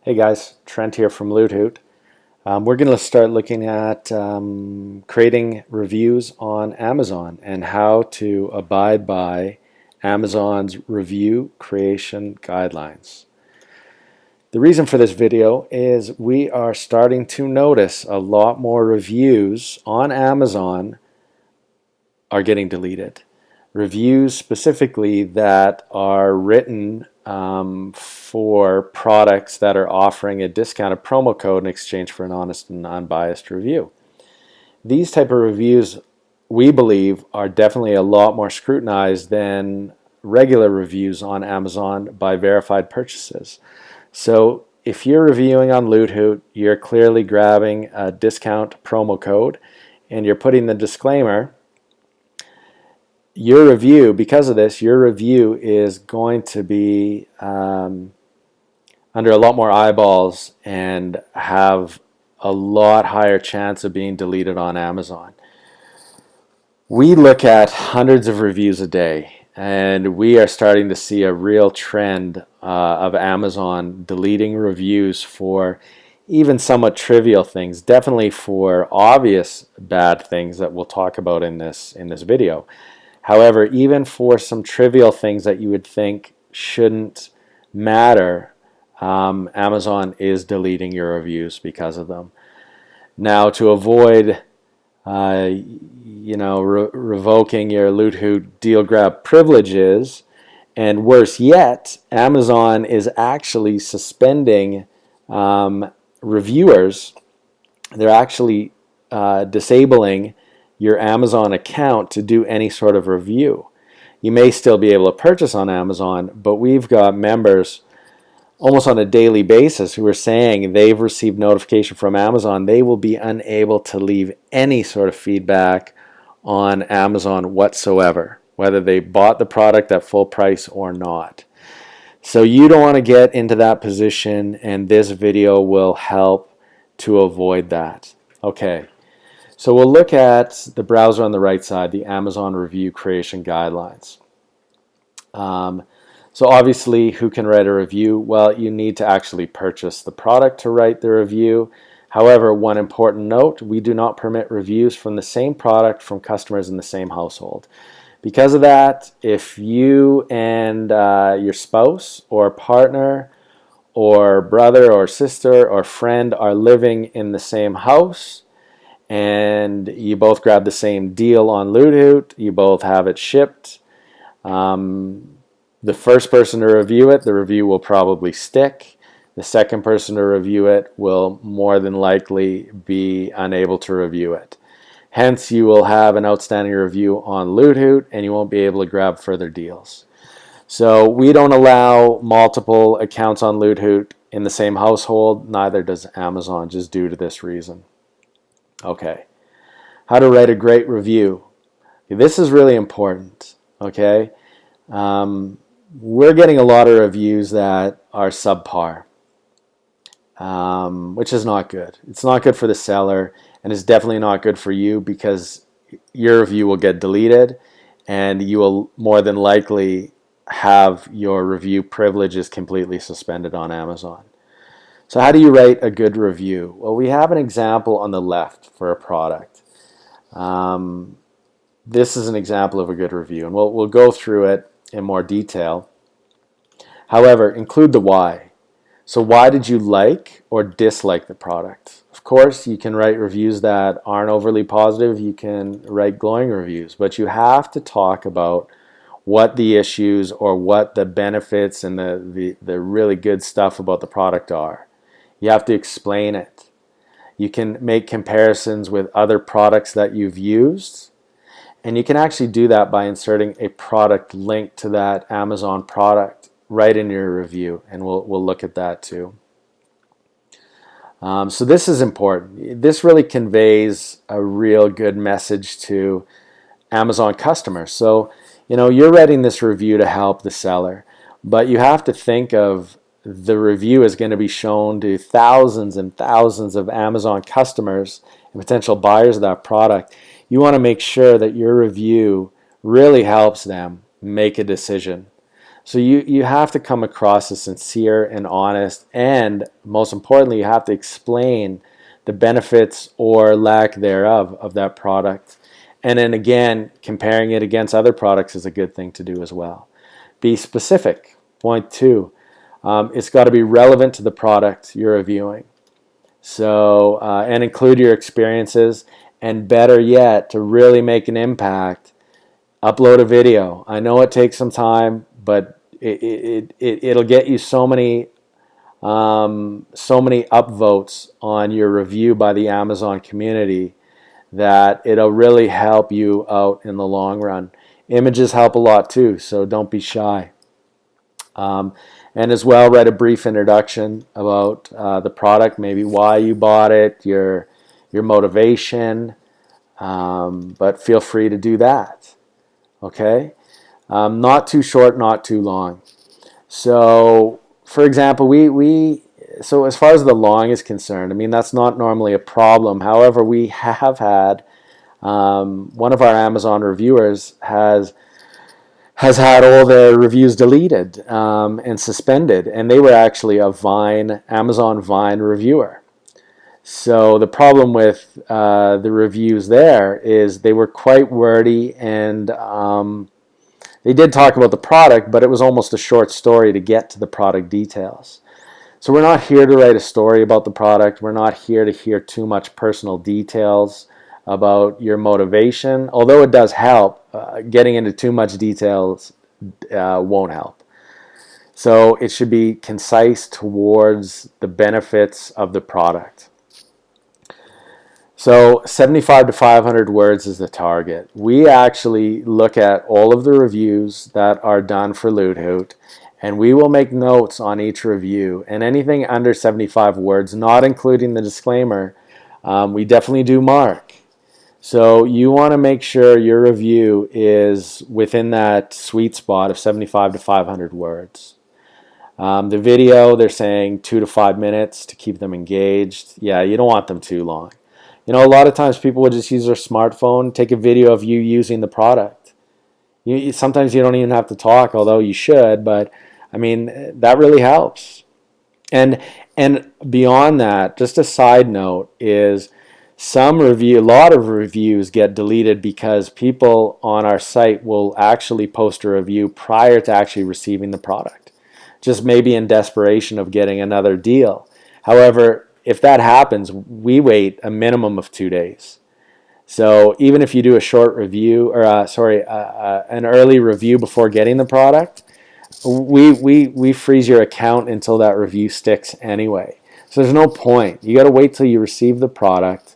Hey guys, Trent here from Loot Hoot. We're going to start looking at creating reviews on Amazon and how to abide by Amazon's review creation guidelines. The reason for this video is we are starting to notice a lot more reviews on Amazon are getting deleted. Reviews specifically that are written for products that are offering a discounted promo code in exchange for an honest and unbiased review. These type of reviews, we believe, are definitely a lot more scrutinized than regular reviews on Amazon by verified purchases. So if you're reviewing on Loot Hoot, you're clearly grabbing a discount promo code and you're putting the disclaimer. Your review, because of this, your review is going to be under a lot more eyeballs and have a lot higher chance of being deleted on Amazon. We look at hundreds of reviews a day, and we are starting to see a real trend of Amazon deleting reviews for even somewhat trivial things, definitely for obvious bad things that we'll talk about in this video. However, even for some trivial things that you would think shouldn't matter, Amazon is deleting your reviews because of them. Now, to avoid, revoking your Loot Hoot deal grab privileges, and worse yet, Amazon is actually suspending reviewers. They're actually disabling your Amazon account to do any sort of review. You may still be able to purchase on Amazon, but we've got members almost on a daily basis who are saying they've received notification from Amazon they will be unable to leave any sort of feedback on Amazon whatsoever, whether they bought the product at full price or not. So you don't want to get into that position, and this video will help to avoid that. Okay. So we'll look at the browser on the right side, the Amazon Review Creation Guidelines. So obviously, who can write a review? Well, you need to actually purchase the product to write the review. However, one important note, we do not permit reviews from the same product from customers in the same household. Because of that, if you and your spouse or partner or brother or sister or friend are living in the same house, and you both grab the same deal on Loot Hoot, you both have it shipped. The first person to review it, the review will probably stick. The second person to review it will more than likely be unable to review it. Hence, you will have an outstanding review on Loot Hoot and you won't be able to grab further deals. So we don't allow multiple accounts on Loot Hoot in the same household, neither does Amazon, just due to this reason. Okay, how to write a great review. This is really important, okay? We're getting a lot of reviews that are subpar, which is not good. It's not good for the seller, and it's definitely not good for you because your review will get deleted, and you will more than likely have your review privileges completely suspended on Amazon. So how do you write a good review? Well, we have an example on the left for a product. This is an example of a good review, and we'll go through it in more detail. However, include the why. So why did you like or dislike the product? Of course, you can write reviews that aren't overly positive. You can write glowing reviews, but you have to talk about what the issues or what the benefits and the really good stuff about the product are. You have to explain it. You can make comparisons with other products that you've used, and you can actually do that by inserting a product link to that Amazon product right in your review, and we'll look at that too. So this is important. This really conveys a real good message to Amazon customers. So, you're writing this review to help the seller, but you have to think of the review is going to be shown to thousands and thousands of Amazon customers and potential buyers of that product. You want to make sure that your review really helps them make a decision. So you have to come across as sincere and honest, and most importantly, you have to explain the benefits or lack thereof of that product. And then again, comparing it against other products is a good thing to do as well. Be specific. Point two, it's got to be relevant to the product you're reviewing. So, and include your experiences, and better yet, to really make an impact, upload a video. I know it takes some time, but it'll get you so many upvotes on your review by the Amazon community that it'll really help you out in the long run. Images help a lot too, so don't be shy. And as well, write a brief introduction about the product, maybe why you bought it, your motivation, but feel free to do that. Okay, not too short, not too long. So, for example, so as far as the long is concerned, I mean that's not normally a problem. However, we have had one of our Amazon reviewers has had all their reviews deleted and suspended, and they were actually a Amazon Vine reviewer. So the problem with the reviews there is they were quite wordy, and they did talk about the product, but it was almost a short story to get to the product details. So we're not here to write a story about the product. We're not here to hear too much personal details about your motivation, although it does help. Getting into too much details won't help. So it should be concise towards the benefits of the product. So 75 to 500 words is the target. We actually look at all of the reviews that are done for Loot Hoot, and we will make notes on each review. And anything under 75 words, not including the disclaimer, we definitely do mark. So you want to make sure your review is within that sweet spot of 75 to 500 words. The video, they're saying 2 to 5 minutes to keep them engaged. Yeah, you don't want them too long. You know, a lot of times people will just use their smartphone, take a video of you using the product. Sometimes you don't even have to talk, although you should, but I mean, that really helps. And beyond that, just a side note is a lot of reviews get deleted because people on our site will actually post a review prior to actually receiving the product, just maybe in desperation of getting another deal. However, if that happens, we wait a minimum of 2 days. So even if you do a short review, or an early review before getting the product, we freeze your account until that review sticks anyway. So there's no point. You got to wait till you receive the product.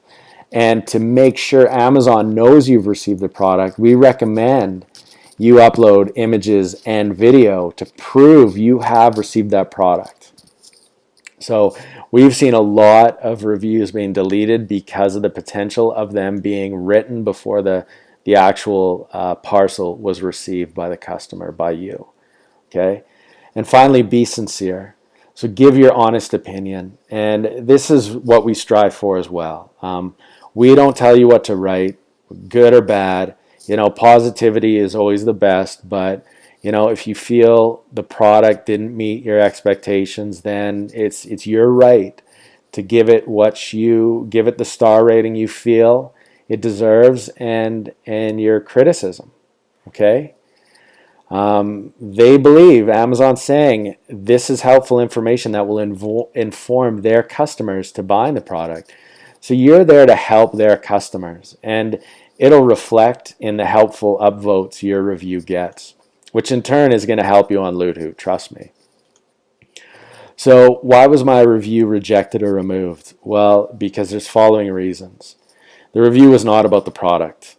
And to make sure Amazon knows you've received the product, we recommend you upload images and video to prove you have received that product. So we've seen a lot of reviews being deleted because of the potential of them being written before the actual parcel was received by the customer, by you. Okay? And finally, be sincere. So give your honest opinion. And this is what we strive for as well. We don't tell you what to write, good or bad. You know, positivity is always the best, but you know, if you feel the product didn't meet your expectations, then it's your right to give it the star rating you feel it deserves, and your criticism. Okay? They believe, Amazon's saying, this is helpful information that will inform their customers to buying the product. So you're there to help their customers, and it'll reflect in the helpful upvotes your review gets, which in turn is going to help you on Loot Hoot, trust me. So why was my review rejected or removed? Well, because there's following reasons. The review was not about the product.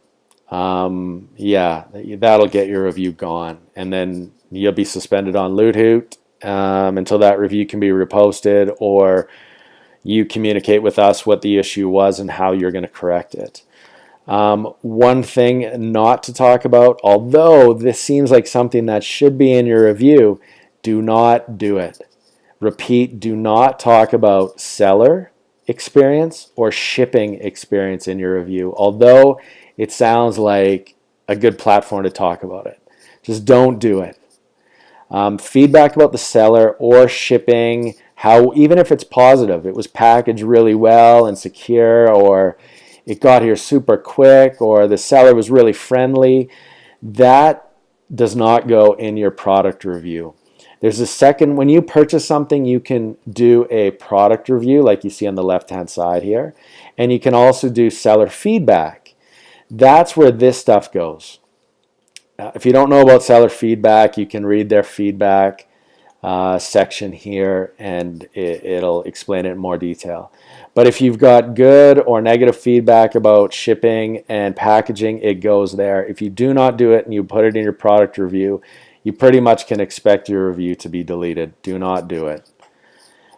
Yeah, that'll get your review gone, and then you'll be suspended on Loot Hoot until that review can be reposted, or you communicate with us what the issue was and how you're going to correct it. One thing not to talk about, although this seems like something that should be in your review, do not do it. Repeat, do not talk about seller experience or shipping experience in your review, although it sounds like a good platform to talk about it. Just don't do it. Feedback about the seller or shipping, how even if it's positive, it was packaged really well and secure, or it got here super quick, or the seller was really friendly, that does not go in your product review. There's a second, when you purchase something, you can do a product review like you see on the left-hand side here, and you can also do seller feedback. That's where this stuff goes. If you don't know about seller feedback, you can read their feedback section here, and it'll explain it in more detail. But if you've got good or negative feedback about shipping and packaging, it goes there. If you do not do it and you put it in your product review, you pretty much can expect your review to be deleted. Do not do it.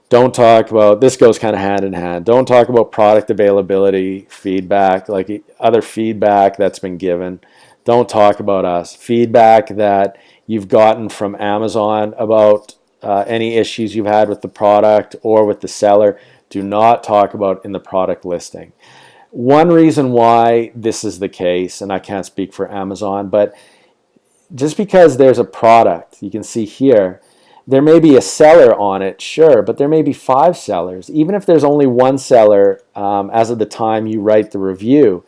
Don't talk about, this goes kind of hand in hand, don't talk about product availability feedback, like other feedback that's been given. Don't talk about us. Feedback that you've gotten from Amazon about any issues you've had with the product or with the seller, do not talk about in the product listing. One reason why this is the case, and I can't speak for Amazon, but just because there's a product, you can see here, there may be a seller on it, sure, but there may be 5 sellers. Even if there's only one seller as of the time you write the review,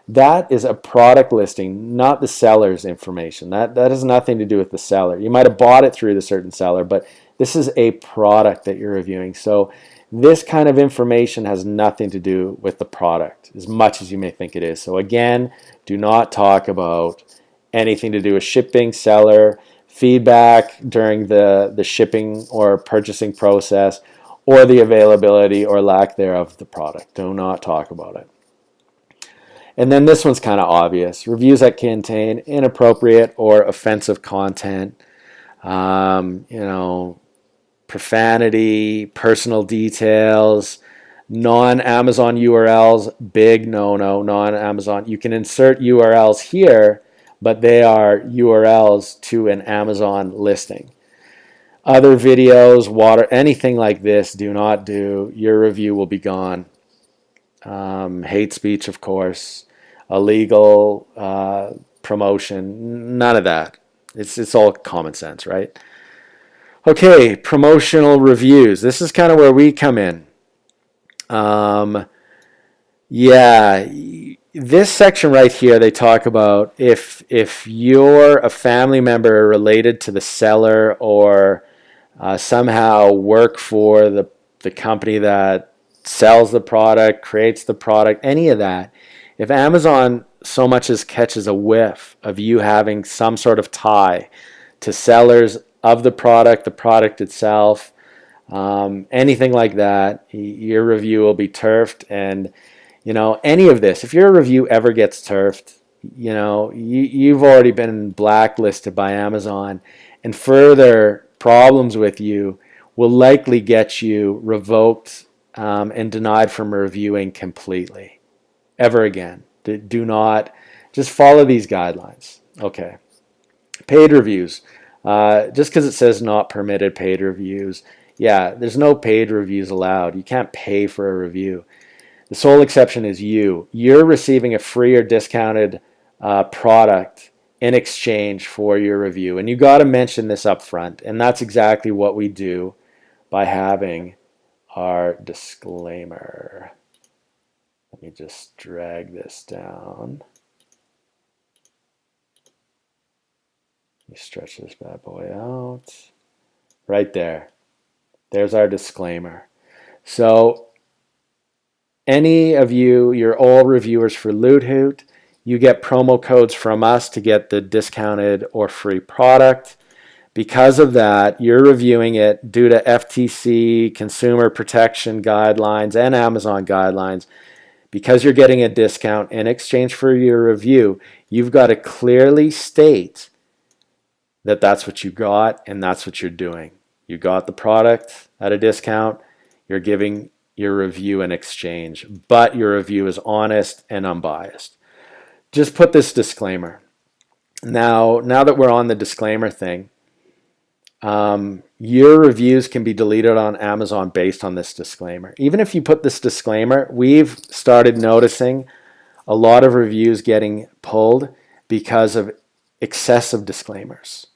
that is a product listing, not the seller's information. That has nothing to do with the seller. You might have bought it through the certain seller, but this is a product that you're reviewing. So this kind of information has nothing to do with the product, as much as you may think it is. So again, do not talk about anything to do with shipping, seller, feedback during the shipping or purchasing process, or the availability or lack thereof of the product. Do not talk about it. And then this one's kind of obvious. Reviews that contain inappropriate or offensive content, profanity, personal details, non-Amazon URLs, big no-no, non-Amazon. You can insert URLs here, but they are URLs to an Amazon listing. Other videos, anything like this, do not do. Your review will be gone. Hate speech, of course, illegal promotion, none of that. It's all common sense, right? Okay, promotional reviews. This is kind of where we come in. This section right here, they talk about if you're a family member related to the seller or somehow work for the company that sells the product, creates the product, any of that, if Amazon so much as catches a whiff of you having some sort of tie to sellers of the product itself, anything like that, your review will be turfed. And any of this, if your review ever gets turfed, you've already been blacklisted by Amazon, and further problems with you will likely get you revoked and denied from reviewing completely ever again. Do not, just follow these guidelines. Okay. Paid reviews. Just because it says not permitted paid reviews, there's no paid reviews allowed. You can't pay for a review. The sole exception is you're receiving a free or discounted product in exchange for your review, and you got to mention this up front, and that's exactly what we do by having our disclaimer. Let me just drag this down. Let me stretch this bad boy out. Right there. There's our disclaimer. So any of you, you're all reviewers for Loot Hoot. You get promo codes from us to get the discounted or free product. Because of that, you're reviewing it due to FTC, consumer protection guidelines, and Amazon guidelines. Because you're getting a discount in exchange for your review, you've got to clearly state that that's what you got and that's what you're doing. You got the product at a discount, you're giving your review in exchange, but your review is honest and unbiased. Just put this disclaimer. Now that we're on the disclaimer thing, your reviews can be deleted on Amazon based on this disclaimer. Even if you put this disclaimer, we've started noticing a lot of reviews getting pulled because of excessive disclaimers.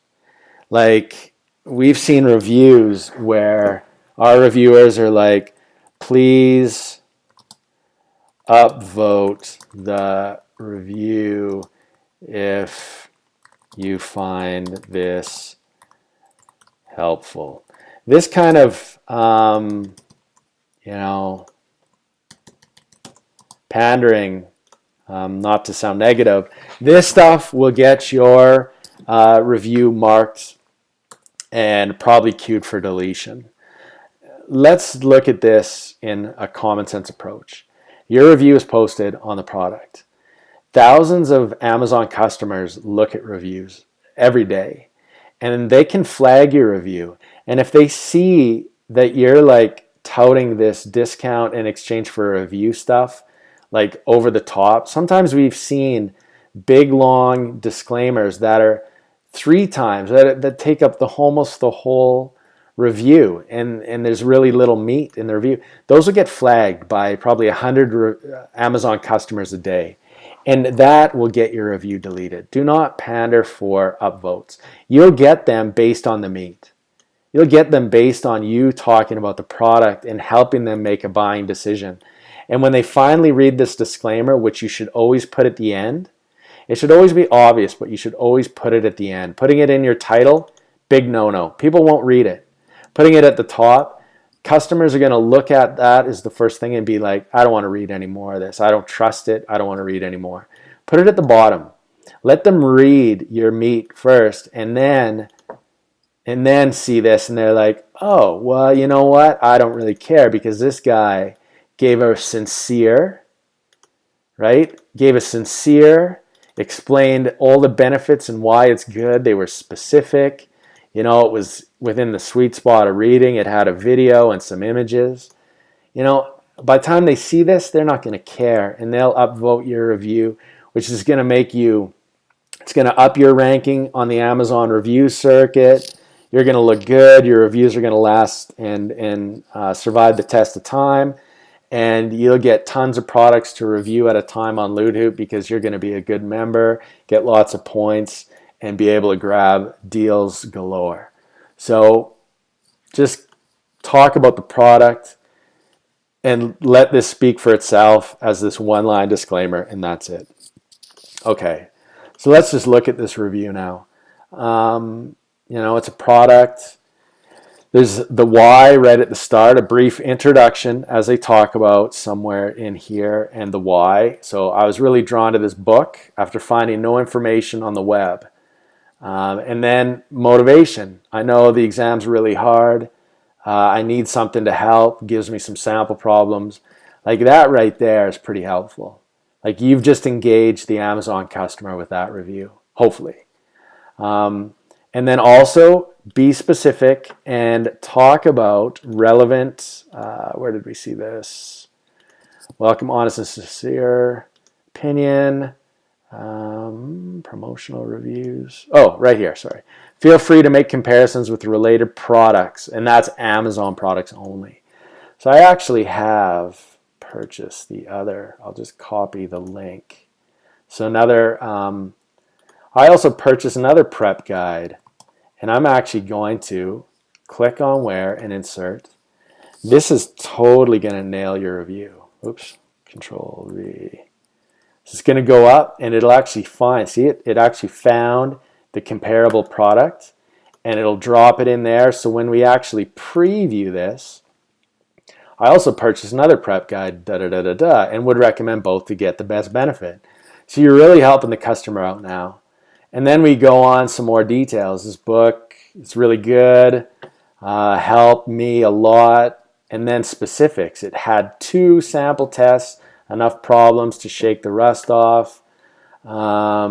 Like we've seen reviews where our reviewers are like, please upvote the review if you find this helpful. This kind of, pandering, not to sound negative, this stuff will get your review marked and probably queued for deletion. Let's look at this in a common sense approach. Your review is posted on the product. Thousands of Amazon customers look at reviews every day, and they can flag your review. And if they see that you're like touting this discount in exchange for review stuff, like over the top, sometimes we've seen big long disclaimers that are 3 times that take up almost the whole review, and there's really little meat in the review. Those will get flagged by probably 100 Amazon customers a day, and that will get your review deleted. Do not pander for upvotes. You'll get them based on the meat. You'll get them based on you talking about the product and helping them make a buying decision. And when they finally read this disclaimer, which you should always put at the end, it should always be obvious, but you should always put it at the end. Putting it in your title, big no-no. People won't read it. Putting it at the top, customers are going to look at that as the first thing and be like, I don't want to read any more of this. I don't trust it. I don't want to read anymore. Put it at the bottom. Let them read your meat first, and then see this, and they're like, oh, well, you know what? I don't really care because this guy gave a sincere, right? Gave a sincere, explained all the benefits and why it's good. They were specific. It was within the sweet spot of reading. It had a video and some images. By the time they see this, they're not going to care, and they'll upvote your review, which is going to it's going to up your ranking on the Amazon review circuit. You're going to look good. Your reviews are going to last and survive the test of time. And you'll get tons of products to review at a time on LootHoot because you're going to be a good member, get lots of points, and be able to grab deals galore. So just talk about the product and let this speak for itself as this one-line disclaimer, and that's it. Okay, so let's just look at this review now. It's a product. There's the why right at the start, a brief introduction as they talk about somewhere in here, and the why. So I was really drawn to this book after finding no information on the web. And then motivation. I know the exam's really hard. I need something to help, gives me some sample problems. Like that right there is pretty helpful. Like you've just engaged the Amazon customer with that review, hopefully. And then also be specific and talk about relevant, where did we see this? Welcome, honest and sincere opinion, promotional reviews. Oh, right here, sorry. Feel free to make comparisons with related products, and that's Amazon products only. So I actually have purchased the other. I'll just copy the link. So I also purchased another prep guide, and I'm actually going to click on where and insert. This is totally going to nail your review. Oops, Control V. It's going to go up, and it'll actually find, see it actually found the comparable product, and it'll drop it in there. So when we actually preview this, I also purchased another prep guide, and would recommend both to get the best benefit. So you're really helping the customer out now. And then we go on some more details. This book, it's really good, helped me a lot. And then specifics. It had 2 sample tests, enough problems to shake the rust off. A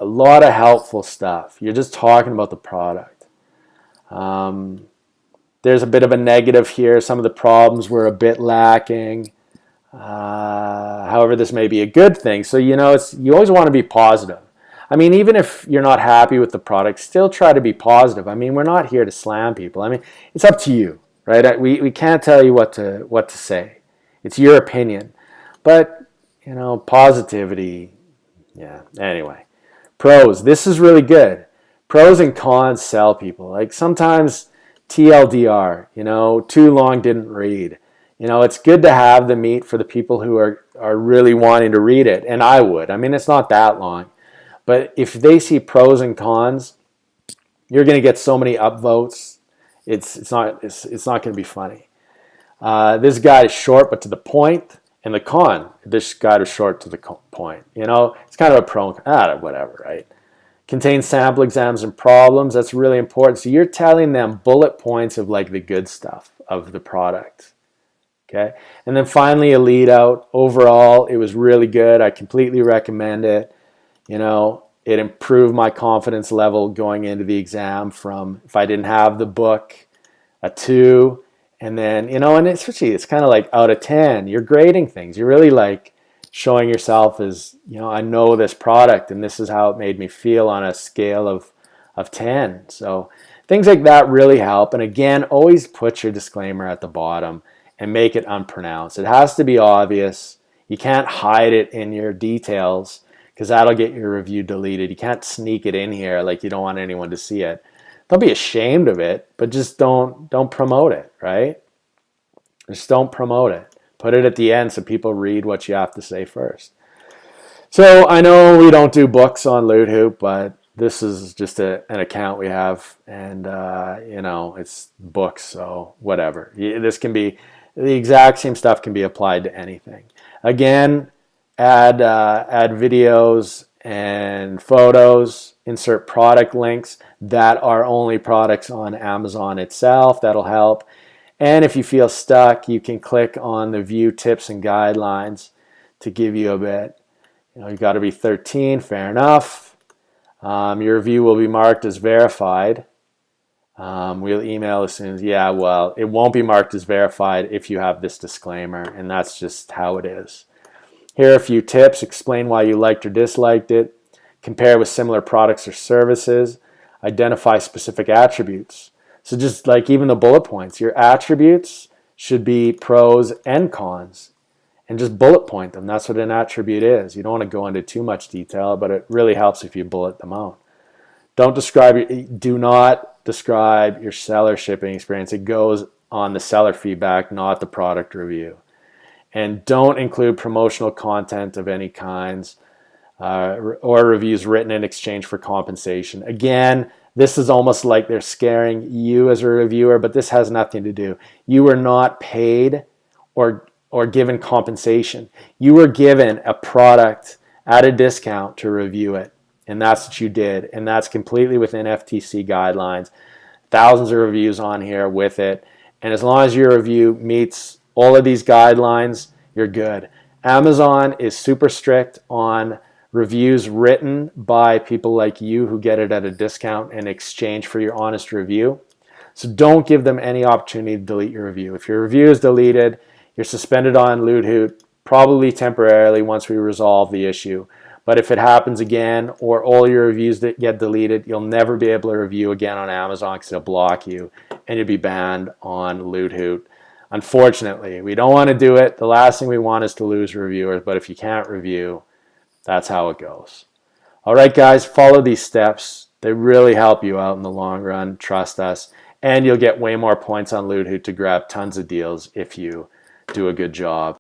lot of helpful stuff. You're just talking about the product. There's a bit of a negative here. Some of the problems were a bit lacking. However, this may be a good thing. So, you always want to be positive. I mean, even if you're not happy with the product, still try to be positive. I mean, we're not here to slam people. I mean, it's up to you, right? We can't tell you what to say. It's your opinion. But, positivity, yeah. Anyway, pros. This is really good. Pros and cons sell people. Like sometimes TLDR, too long didn't read. It's good to have the meat for the people who are really wanting to read it. And I would. I mean, it's not that long. But if they see pros and cons, you're going to get so many upvotes. It's not going to be funny. This guy is short but to the point, and the con, this guy is short to the point. It's kind of a pro, whatever, right? Contains sample exams and problems. That's really important. So you're telling them bullet points of like the good stuff of the product. Okay. And then finally a lead out. Overall, it was really good. I completely recommend it. It improved my confidence level going into the exam from, if I didn't have the book, a 2. And then, and especially it's kind of like out of 10, you're grading things. You're really like showing yourself as, I know this product and this is how it made me feel on a scale of 10. So things like that really help. And again, always put your disclaimer at the bottom and make it unpronounced. It has to be obvious. You can't hide it in your details because that'll get your review deleted. You can't sneak it in here like you don't want anyone to see it. Don't be ashamed of it, but just don't promote it, right? Just don't promote it. Put it at the end so people read what you have to say first. So I know we don't do books on Loot Hoop, but this is just an account we have, and it's books, so whatever. This can be the exact same stuff can be applied to anything. Again, add videos and photos, insert product links that are only products on Amazon itself. That'll help. And if you feel stuck, you can click on the view tips and guidelines to give you a bit. You've got to be 13, fair enough. Your review will be marked as verified. We'll email as soon as, it won't be marked as verified if you have this disclaimer, and that's just how it is. Here are a few tips. Explain why you liked or disliked it. Compare with similar products or services. Identify specific attributes. So just like even the bullet points, your attributes should be pros and cons. And just bullet point them. That's what an attribute is. You don't want to go into too much detail, but it really helps if you bullet them out. Do not describe your seller shipping experience. It goes on the seller feedback, not the product review. And don't include promotional content of any kinds or reviews written in exchange for compensation. Again, this is almost like they're scaring you as a reviewer, but this has nothing to do. You were not paid or given compensation. You were given a product at a discount to review it, and that's what you did, and that's completely within FTC guidelines. Thousands of reviews on here with it, and as long as your review meets all of these guidelines, you're good. Amazon is super strict on reviews written by people like you who get it at a discount in exchange for your honest review. So don't give them any opportunity to delete your review. If your review is deleted, you're suspended on Loot Hoot, probably temporarily once we resolve the issue. But if it happens again or all your reviews that get deleted, you'll never be able to review again on Amazon because it'll block you and you'll be banned on Loot Hoot. Unfortunately, we don't want to do it. The last thing we want is to lose reviewers, but if you can't review, that's how it goes. All right, guys, follow these steps. They really help you out in the long run. Trust us. And you'll get way more points on Loot Hoot to grab tons of deals if you do a good job.